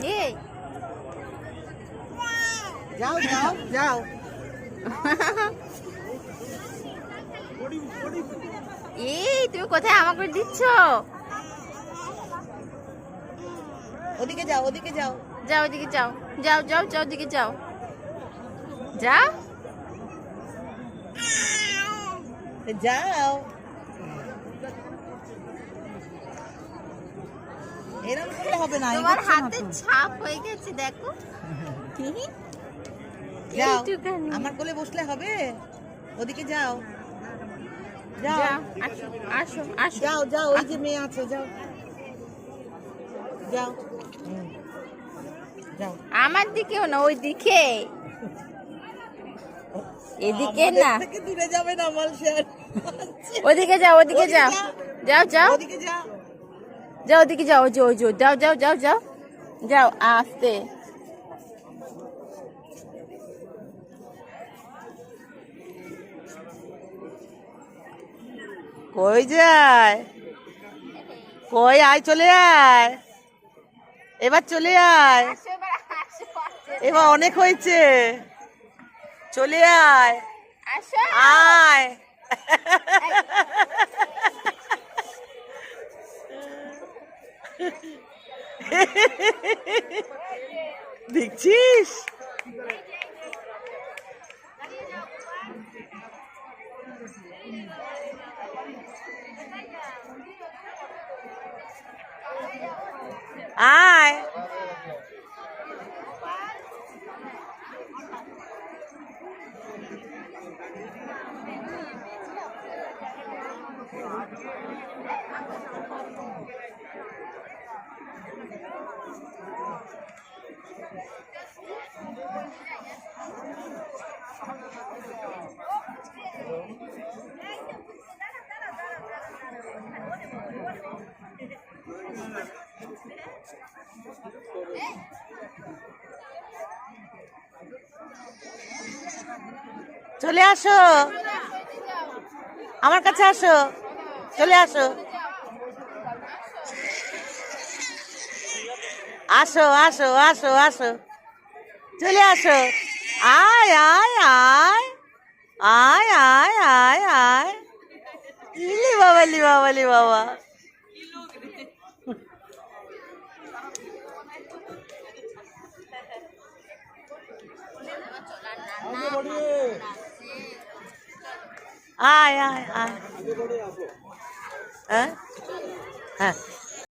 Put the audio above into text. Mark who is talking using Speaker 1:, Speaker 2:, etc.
Speaker 1: এই
Speaker 2: যাও যাও যাও।
Speaker 1: এই তুমি কোথায় আমাকে দিচ্ছ?
Speaker 2: ওদিকে যাও, ওদিকে যাও।
Speaker 1: যাও ওদিকে যাও, যাও যাও যাও ওদিকে যাও, যাও
Speaker 2: যাও। এরকম করলে হবে না।
Speaker 1: তোমার হাতে ছাপ হয়ে গেছে দেখো।
Speaker 2: যাও,
Speaker 1: এইটুখানি।
Speaker 2: আমার কোলে বসলে হবে। ওদিকে যাও, যাও
Speaker 1: যাও, আসো আসো আসো।
Speaker 2: যাও যাও। ওই যে মেয়ে আছে, যাও যাও। যাও।
Speaker 1: আমার দিকেও না, ওই দিকে, এদিকে না,
Speaker 2: আমাদের থেকে দূরে যাবে না মালসার।
Speaker 1: ওদিকে যাও, ওদিকে যাও, যাও যাও
Speaker 2: ওদিকে যাও।
Speaker 1: যাও, ওদিকে যাও, ওই যে ওই যে, যাও যাও যাও যাও যাও আস্তে।
Speaker 2: কই যায়? কই আয়, চলে আয়, এবার চলে আয়। এবার অনেক হয়েছে, চলে আয়,
Speaker 1: আসো
Speaker 2: আয়। দেখছিস? আয়। চলে আসো, আমার কাছে আসো, চলে আসো, আসো আসো আসো আসো, চলে আসো। আয় আয় আয় আয় আয় আয় আয়। লি বাবা, লি বাবা, লি বাবা। আয় আয় আয়। হ্যাঁ হ্যাঁ।